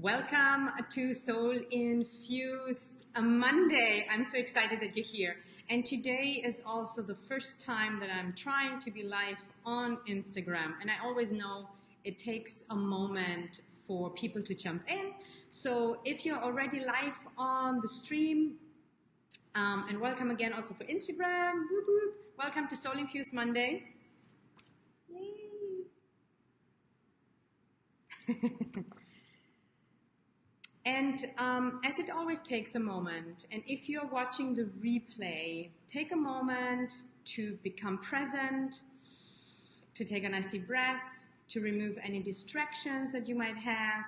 Welcome to Soul Infused Monday. I'm so excited that you're here. And today is also the first time that I'm trying to be live on Instagram. And I always know it takes a moment for people to jump in. So if you're already live on the stream, and welcome again also for Instagram. Whoop, whoop. Welcome to Soul Infused Monday. Yay. And as it always takes a moment, and if you're watching the replay, take a moment to become present, to take a nice deep breath, to remove any distractions that you might have.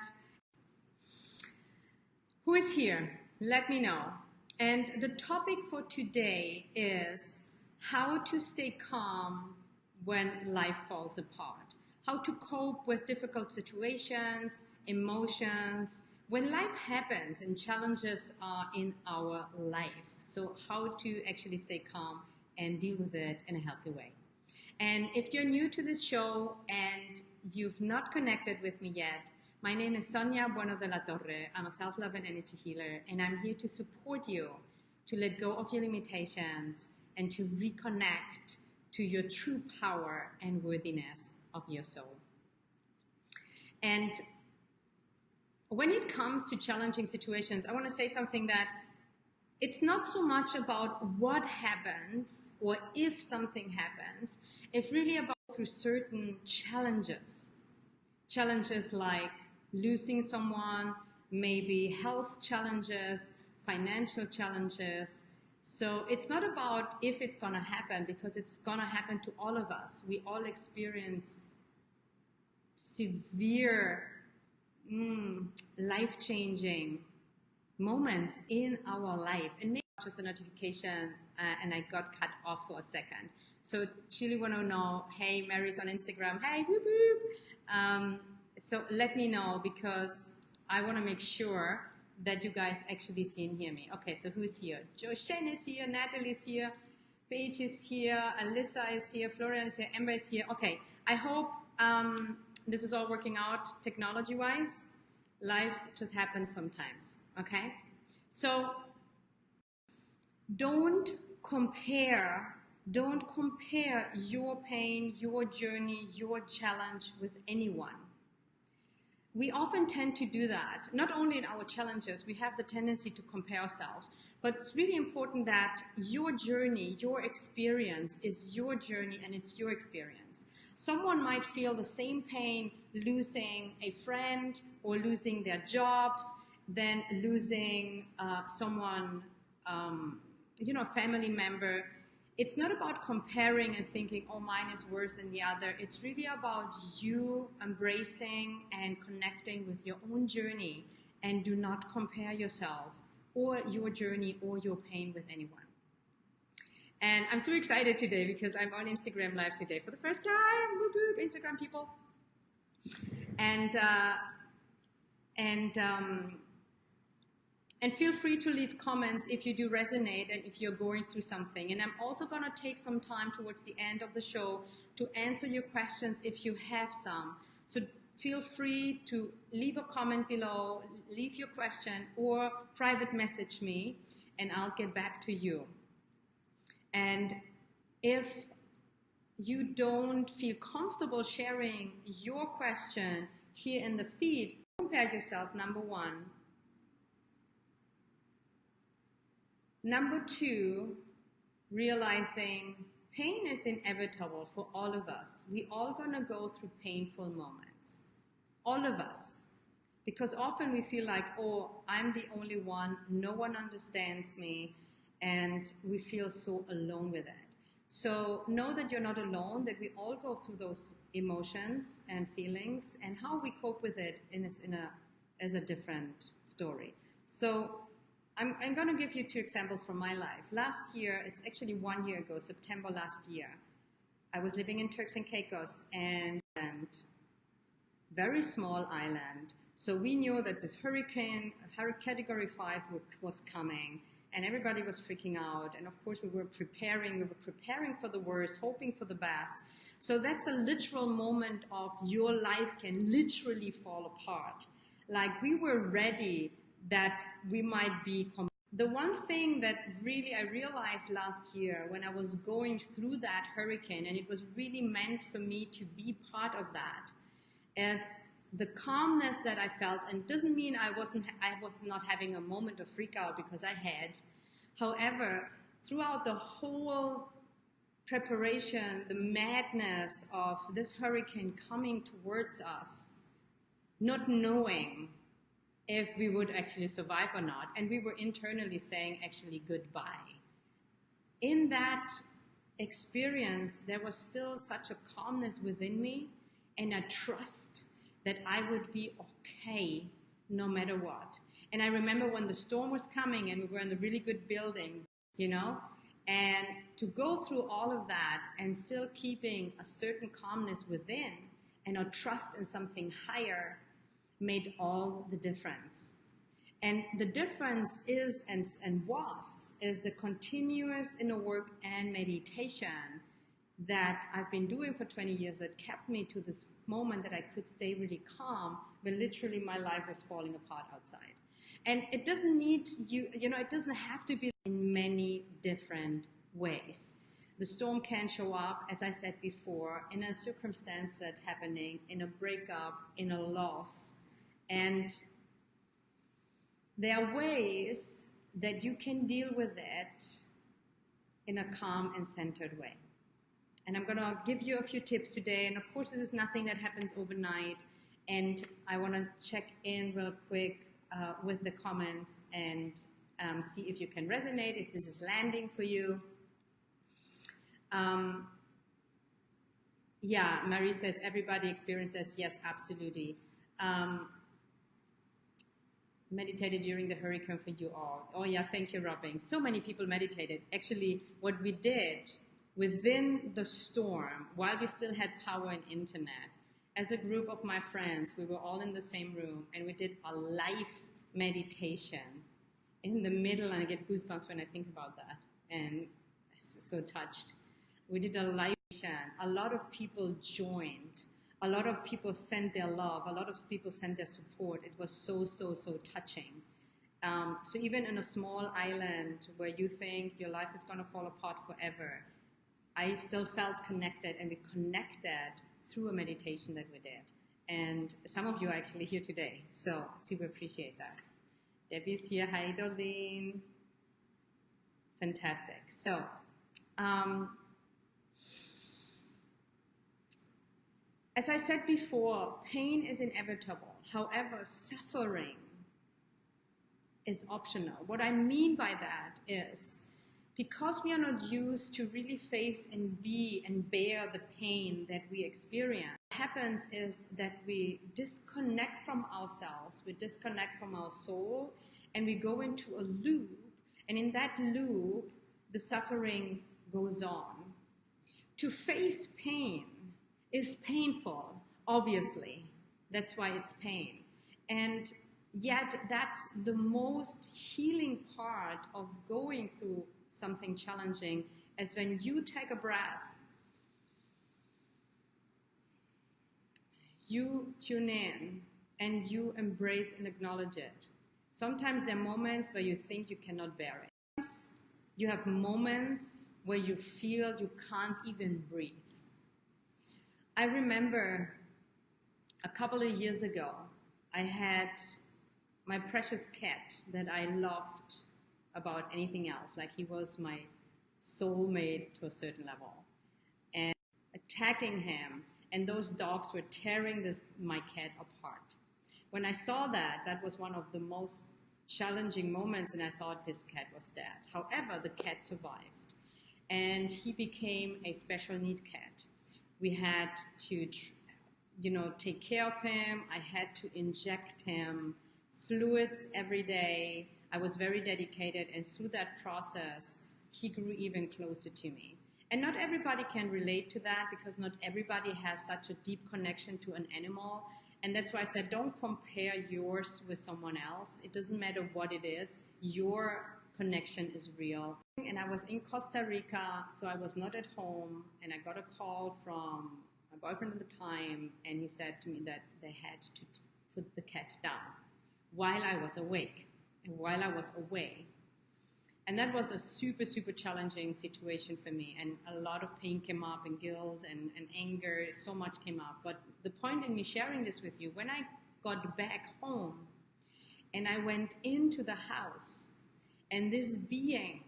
Who is here? Let me know. And the topic for today is how to stay calm when life falls apart. How to cope with difficult situations, emotions, when life happens and challenges are in our life. So how to actually stay calm and deal with it in a healthy way. And if you're new to this show and you've not connected with me yet, my name is Sonia Bueno de la Torre. I'm a self-love and energy healer, and I'm here to support you to let go of your limitations and to reconnect to your true power and worthiness of your soul. And when it comes to challenging situations, I want to say something that it's not so much about what happens or if something happens. It's really about through certain challenges. Challenges like losing someone, maybe health challenges, financial challenges. So it's not about if it's going to happen, because it's going to happen to all of us. We all experience severe, life-changing moments in our life. And maybe just a notification and I got cut off for a second. So Chile want to know, hey, Mary's on Instagram. Hey, whoop, whoop. So let me know, because I want to make sure that you guys actually see and hear me. Okay, so who's here? Joshen is here, Natalie is here, Paige is here, Alyssa is here, Florian is here, Amber is here. Okay, I hope this is all working out technology-wise. Life just happens sometimes, okay? So don't compare your pain, your journey, your challenge with anyone. We often tend to do that. Not only in our challenges, we have the tendency to compare ourselves, but it's really important that your journey, your experience is your journey and it's your experience. Someone might feel the same pain losing a friend or losing their jobs than losing someone, a family member. It's not about comparing and thinking, oh, mine is worse than the other. It's really about you embracing and connecting with your own journey, and do not compare yourself or your journey or your pain with anyone. And I'm so excited today because I'm on Instagram Live today for the first time. Whoop, whoop, Instagram people. And feel free to leave comments if you do resonate and if you're going through something. And I'm also going to take some time towards the end of the show to answer your questions if you have some. So feel free to leave a comment below, leave your question, or private message me, and I'll get back to you. And if you don't feel comfortable sharing your question here in the feed, compare yourself, number one. Number two, realizing pain is inevitable for all of us. We all gonna go through painful moments. All of us. Because often we feel like, oh, I'm the only one, no one understands me, and we feel so alone with it. So know that you're not alone, that we all go through those emotions and feelings, and how we cope with it is a different story. So I'm going to give you two examples from my life. Last year, it's actually 1 year ago, September last year, I was living in Turks and Caicos, and very small island. So we knew that this hurricane category 5 was coming, and everybody was freaking out. And of course, we were preparing for the worst, hoping for the best. So that's a literal moment of your life can literally fall apart. Like we were ready that we might be. The one thing that really I realized last year when I was going through that hurricane, and it was really meant for me to be part of that, is the calmness that I felt. And it doesn't mean I was not having a moment of freak out, because I had. However, throughout the whole preparation, the madness of this hurricane coming towards us, not knowing if we would actually survive or not, and we were internally saying actually goodbye. In that experience, there was still such a calmness within me and a trust that I would be okay no matter what. And I remember when the storm was coming and we were in a really good building, you know, and to go through all of that and still keeping a certain calmness within and a trust in something higher made all the difference. And the difference is is the continuous inner work and meditation that I've been doing for 20 years that kept me to this moment that I could stay really calm when literally my life was falling apart outside. And it doesn't need it doesn't have to be in many different ways. The storm can show up, as I said before, in a circumstance that's happening, in a breakup, in a loss. And there are ways that you can deal with it in a calm and centered way. And I'm going to give you a few tips today. And of course, this is nothing that happens overnight. And I want to check in real quick with the comments and see if you can resonate, if this is landing for you. Yeah, Marie says, everybody experiences. Yes, absolutely. Meditated during the hurricane for you all. Oh yeah, thank you, Robin. So many people meditated. Actually, what we did within the storm, while we still had power and internet, as a group of my friends, we were all in the same room and we did a live meditation in the middle, and I get goosebumps when I think about that, and I'm so touched. We did a live meditation. A lot of people joined. A lot of people sent their love. A lot of people sent their support. It was so, so, so touching. So even in a small island where you think your life is going to fall apart forever, I still felt connected, and we connected through a meditation that we did. And some of you are actually here today, so super appreciate that. Debbie's here. Hi, Darlene. Fantastic. So, as I said before, pain is inevitable. However, suffering is optional. What I mean by that is, because we are not used to really face and be and bear the pain that we experience, what happens is that we disconnect from ourselves, we disconnect from our soul, and we go into a loop. And in that loop, the suffering goes on. To face pain is painful, obviously. That's why it's pain. And yet that's the most healing part of going through something challenging, is when you take a breath, you tune in, and you embrace and acknowledge it. Sometimes there are moments where you think you cannot bear it. Sometimes you have moments where you feel you can't even breathe. I remember a couple of years ago, I had my precious cat that I loved about anything else. Like, he was my soulmate to a certain level. And attacking him, and those dogs were tearing my cat apart. When I saw that, that was one of the most challenging moments, and I thought this cat was dead. However, the cat survived, and he became a special need cat. We had to, take care of him. I had to inject him fluids every day. I was very dedicated, and through that process, he grew even closer to me. And not everybody can relate to that, because not everybody has such a deep connection to an animal. And that's why I said, don't compare yours with someone else. It doesn't matter what it is. Your connection is real. And I was in Costa Rica, so I was not at home. And I got a call from my boyfriend at the time, and he said to me that they had to put the cat down while I was awake and while I was away. And that was a super, super challenging situation for me. And a lot of pain came up, and guilt and anger, so much came up. But the point in me sharing this with you, when I got back home and I went into the house, and this being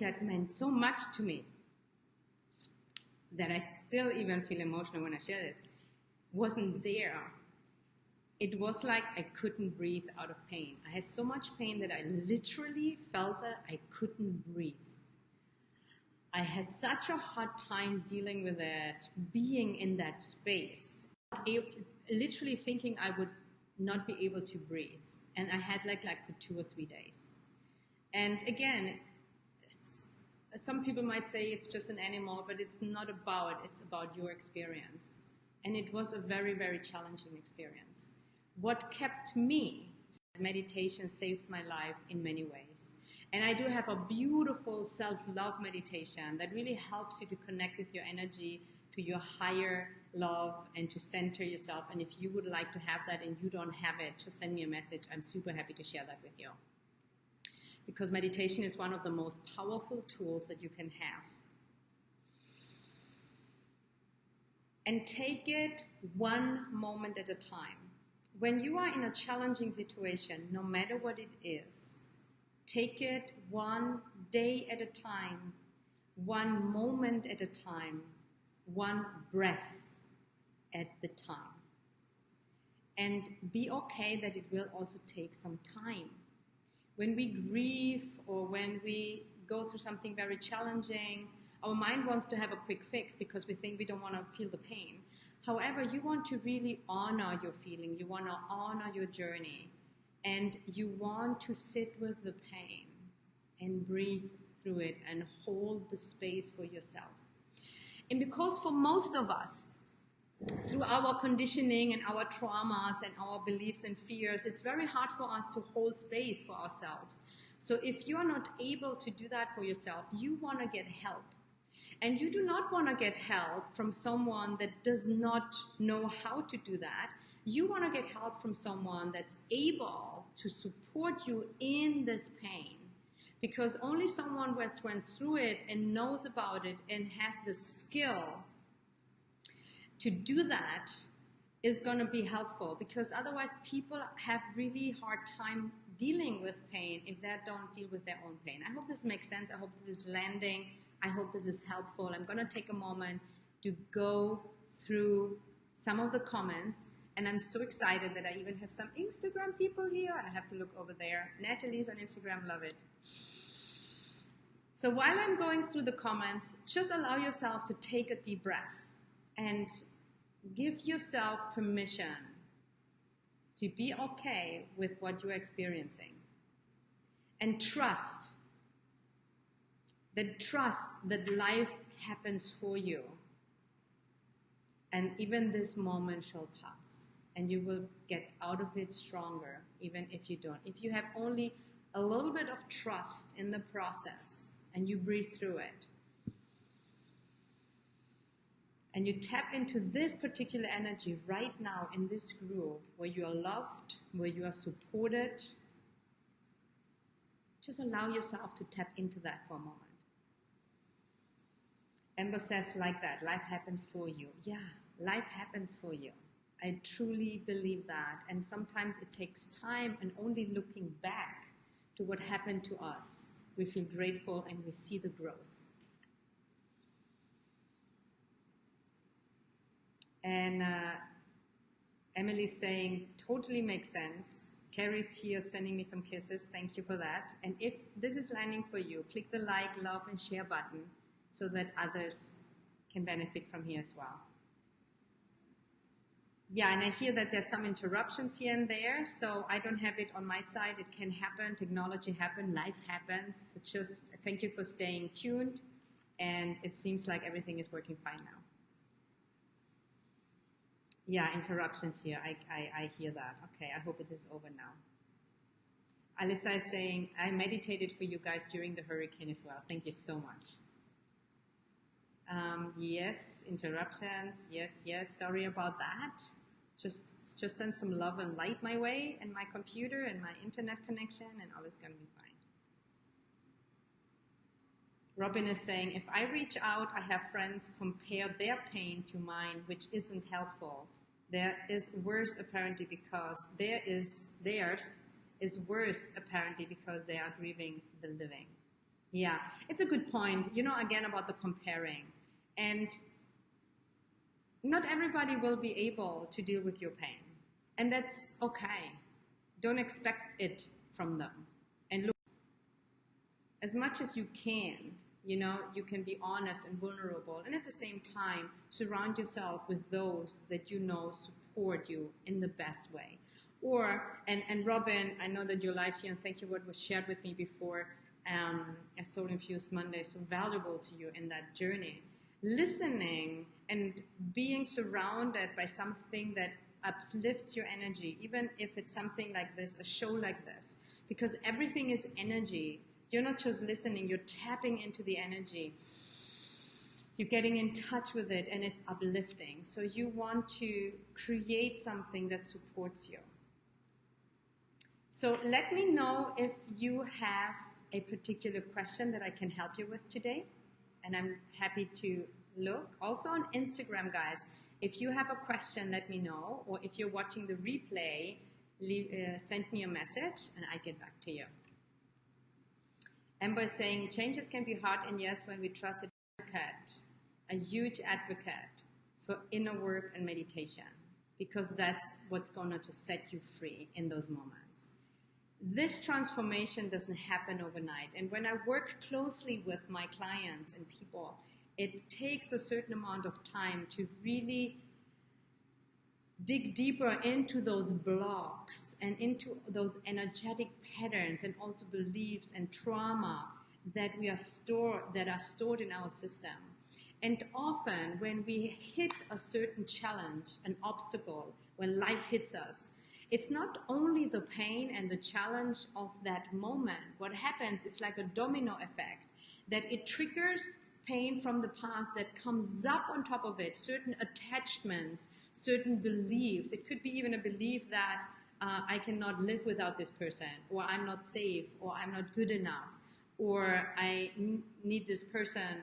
that meant so much to me, that I still even feel emotional when I share it, wasn't there. It was like I couldn't breathe out of pain. I had so much pain that I literally felt that I couldn't breathe. I had such a hard time dealing with it, being in that space, literally thinking I would not be able to breathe. And I had like for 2 or 3 days. And again, some people might say it's just an animal, but it's not about, it's about your experience. And it was a very, very challenging experience. What kept me, meditation saved my life in many ways. And I do have a beautiful self-love meditation that really helps you to connect with your energy, to your higher love, and to center yourself. And if you would like to have that and you don't have it, just send me a message. I'm super happy to share that with you. Because meditation is one of the most powerful tools that you can have. And take it one moment at a time. When you are in a challenging situation, no matter what it is, take it one day at a time, one moment at a time, one breath at the time. And be okay that it will also take some time. When we grieve or when we go through something very challenging, our mind wants to have a quick fix because we think we don't want to feel the pain. However, you want to really honor your feeling. You want to honor your journey. And you want to sit with the pain and breathe through it and hold the space for yourself. And because for most of us, through our conditioning and our traumas and our beliefs and fears, it's very hard for us to hold space for ourselves. So if you're not able to do that for yourself, you want to get help. And you do not want to get help from someone that does not know how to do that. You want to get help from someone that's able to support you in this pain. Because only someone that went through it and knows about it and has the skill to do that is going to be helpful. Because otherwise people have really hard time dealing with pain if they don't deal with their own pain. I hope this makes sense. I hope this is landing. I hope this is helpful. I'm going to take a moment to go through some of the comments. And I'm so excited that I even have some Instagram people here. And I have to look over there. Natalie's on Instagram, love it. So while I'm going through the comments, just allow yourself to take a deep breath and give yourself permission to be okay with what you're experiencing. And trust that life happens for you. And even this moment shall pass. And you will get out of it stronger, even if you don't. If you have only a little bit of trust in the process and you breathe through it, and you tap into this particular energy right now in this group where you are loved, where you are supported, just allow yourself to tap into that for a moment. Amber says like that, life happens for you. Yeah, life happens for you. I truly believe that. And sometimes it takes time, and only looking back to what happened to us, we feel grateful and we see the growth. And Emily's saying, totally makes sense. Carrie's here sending me some kisses. Thank you for that. And if this is landing for you, click the like, love, and share button so that others can benefit from here as well. Yeah, and I hear that there's some interruptions here and there, so I don't have it on my side. It can happen. Technology happens. Life happens. So just thank you for staying tuned. And it seems like everything is working fine now. Yeah, interruptions here. I hear that. Okay, I hope it is over now. Alyssa is saying, I meditated for you guys during the hurricane as well. Thank you so much. Yes, interruptions. Yes, sorry about that. Just send some love and light my way and my computer and my internet connection, and all is going to be fine. Robin is saying, if I reach out, I have friends compare their pain to mine, which isn't helpful. There is worse apparently because theirs is worse apparently because they are grieving the living. Yeah, it's a good point. You know, again, about the comparing. And not everybody will be able to deal with your pain. And that's okay. Don't expect it from them. And look, as much as you can, you know, you can be honest and vulnerable. And at the same time, surround yourself with those that you know support you in the best way. And Robin, I know that your life here, and thank you what was shared with me before, as Soul Infused Monday is so valuable to you in that journey. Listening and being surrounded by something that uplifts your energy, even if it's something like this, a show like this, because everything is energy. You're not just listening, you're tapping into the energy. You're getting in touch with it, and it's uplifting. So you want to create something that supports you. So let me know if you have a particular question that I can help you with today. And I'm happy to look. Also on Instagram, guys, if you have a question, let me know. Or if you're watching the replay, send me a message and I get back to you. Amber is saying, changes can be hard, and yes, when we trust an advocate, a huge advocate for inner work and meditation, because that's what's going to set you free in those moments. This transformation doesn't happen overnight. And when I work closely with my clients and people, it takes a certain amount of time to really dig deeper into those blocks and into those energetic patterns and also beliefs and trauma that are stored in our system. And often when we hit a certain challenge, an obstacle, when life hits us, it's not only the pain and the challenge of that moment. What happens is like a domino effect, that it triggers pain from the past that comes up on top of it, certain attachments, certain beliefs. It could be even a belief that I cannot live without this person, or I'm not safe, or I'm not good enough, or I need this person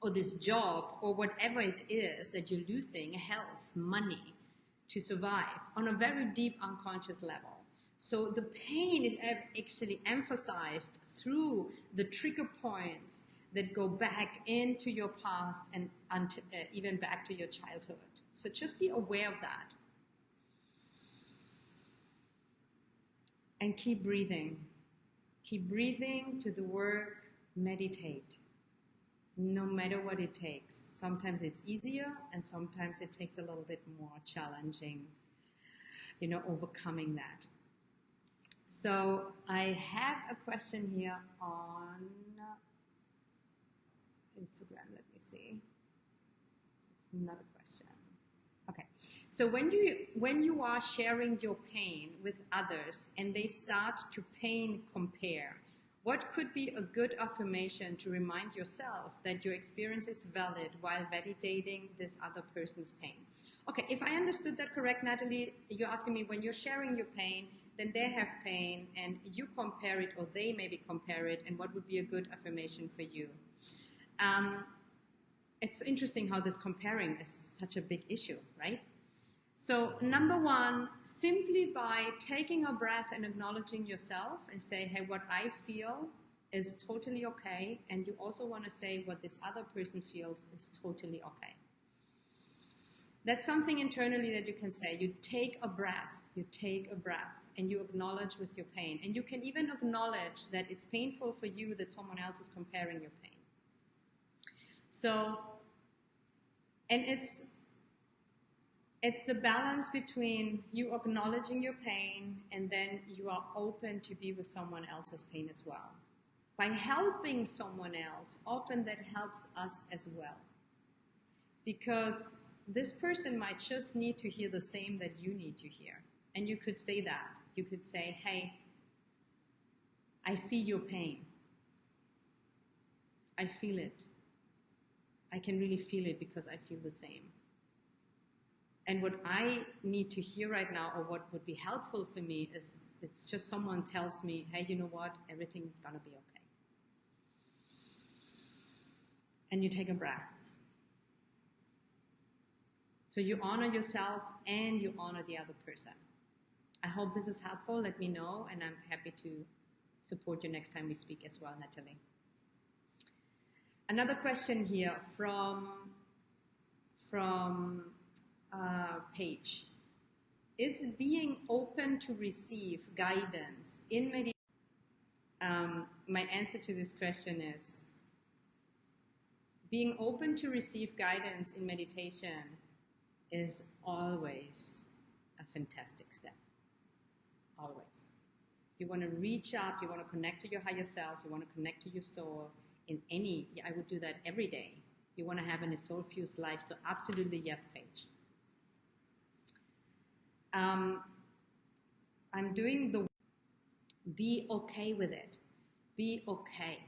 or this job, or whatever it is that you're losing, health, money, to survive on a very deep unconscious level. So the pain is actually emphasized through the trigger points that go back into your past and even back to your childhood. So just be aware of that. And keep breathing. Keep breathing to the work, meditate. No matter what it takes. Sometimes it's easier and sometimes it takes a little bit more challenging, you know, overcoming that. So I have a question here on Instagram. Let me see. It's not a question. Okay. So when you are sharing your pain with others and they start to pain compare, what could be a good affirmation to remind yourself that your experience is valid while validating this other person's pain? Okay, if I understood that correct, Natalie, you're asking me when you're sharing your pain, then they have pain and you compare it, or they maybe compare it, and what would be a good affirmation for you? It's interesting how this comparing is such a big issue, right? So number one, simply by taking a breath and acknowledging yourself and say, hey, what I feel is totally okay. And you also want to say what this other person feels is totally okay. That's something internally that you can say. You take a breath, and you acknowledge with your pain. And you can even acknowledge that it's painful for you that someone else is comparing your pain. So, and it's the balance between you acknowledging your pain and then you are open to be with someone else's pain as well. By helping someone else, often that helps us as well. Because this person might just need to hear the same that you need to hear. And you could say that. You could say, hey, I see your pain. I feel it. I can really feel it because I feel the same. And what I need to hear right now, or what would be helpful for me, is it's just someone tells me, hey, you know what, everything is going to be okay. And you take a breath. So you honor yourself and you honor the other person. I hope this is helpful. Let me know, and I'm happy to support you next time we speak as well, Natalie. Another question here from Paige. Is being open to receive guidance in meditation? My answer to this question is, being open to receive guidance in meditation is always a fantastic step. Always. You want to reach up, you want to connect to your higher self, you want to connect to your soul I would do that every day. You want to have a soul-fused life, so absolutely yes, Paige. I'm doing be okay with it. Be okay.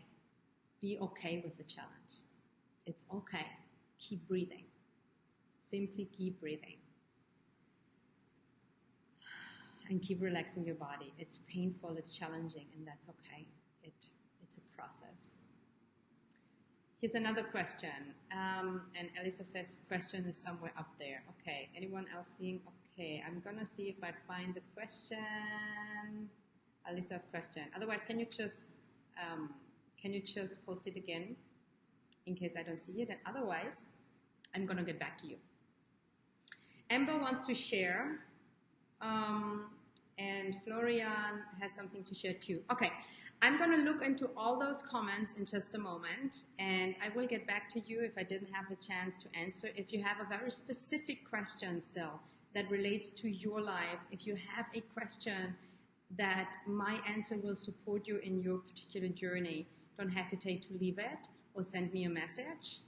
Be okay with the challenge. It's okay. Keep breathing. Simply keep breathing. And keep relaxing your body. It's painful, it's challenging, and that's okay. It's a process. Here's another question. And Elisa says question is somewhere up there. Okay, anyone else seeing? Okay, I'm gonna see if I find the question. Elisa's question. Otherwise, can you just post it again in case I don't see it? And otherwise, I'm gonna get back to you. Amber wants to share. And Florian has something to share too. Okay, I'm going to look into all those comments in just a moment, and I will get back to you if I didn't have the chance to answer. If you have a very specific question still that relates to your life, if you have a question that my answer will support you in your particular journey, don't hesitate to leave it or send me a message.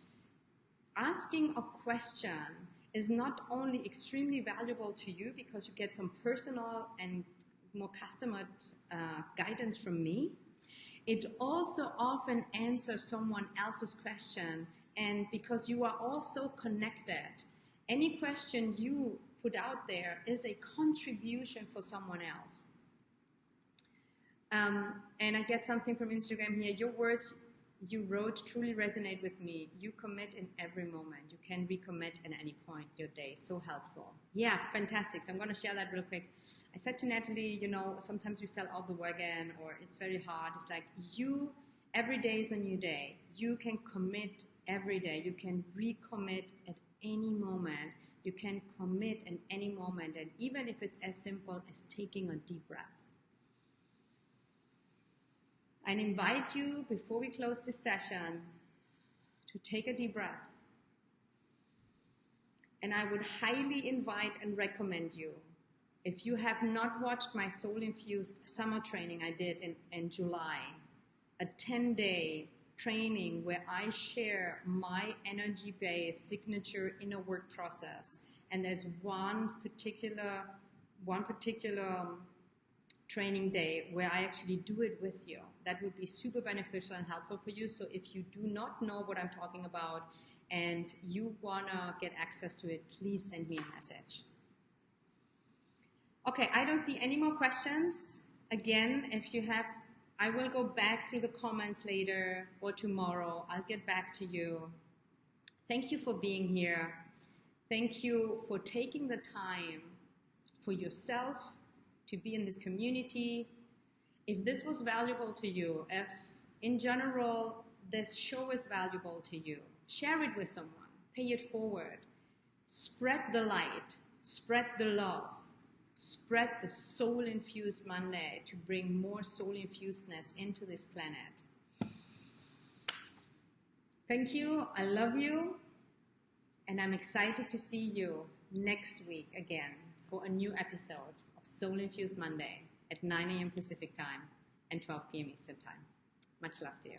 Asking a question is not only extremely valuable to you because you get some personal and more customized guidance from me, it also often answers someone else's question, and because you are all so connected, any question you put out there is a contribution for someone else. And I get something from Instagram here. Your words you wrote truly resonate with me. You commit in every moment. You can recommit at any point your day. So helpful. Yeah, fantastic. So I'm going to share that real quick. I said to Natalie, you know, sometimes we fell off the wagon or it's very hard. It's like every day is a new day. You can commit every day. You can recommit at any moment. You can commit in any moment. And even if it's as simple as taking a deep breath. I invite you, before we close this session, to take a deep breath. And I would highly invite and recommend you, if you have not watched my Soul Infused summer training I did in July, a 10-day training where I share my energy-based signature inner work process. And there's one particular training day where I actually do it with you. That would be super beneficial and helpful for you. So if you do not know what I'm talking about and you wanna get access to it, please send me a message. Okay, I don't see any more questions. Again, if you have, I will go back through the comments later or tomorrow. I'll get back to you. Thank you for being here. Thank you for taking the time for yourself to be in this community. If this was valuable to you, if in general this show is valuable to you, share it with someone, pay it forward, spread the light, spread the love, spread the Soul Infused Monday to bring more soul infusedness into this planet. Thank you, I love you, and I'm excited to see you next week again for a new episode of Soul Infused Monday at 9 a.m. Pacific time and 12 p.m. Eastern time. Much love to you.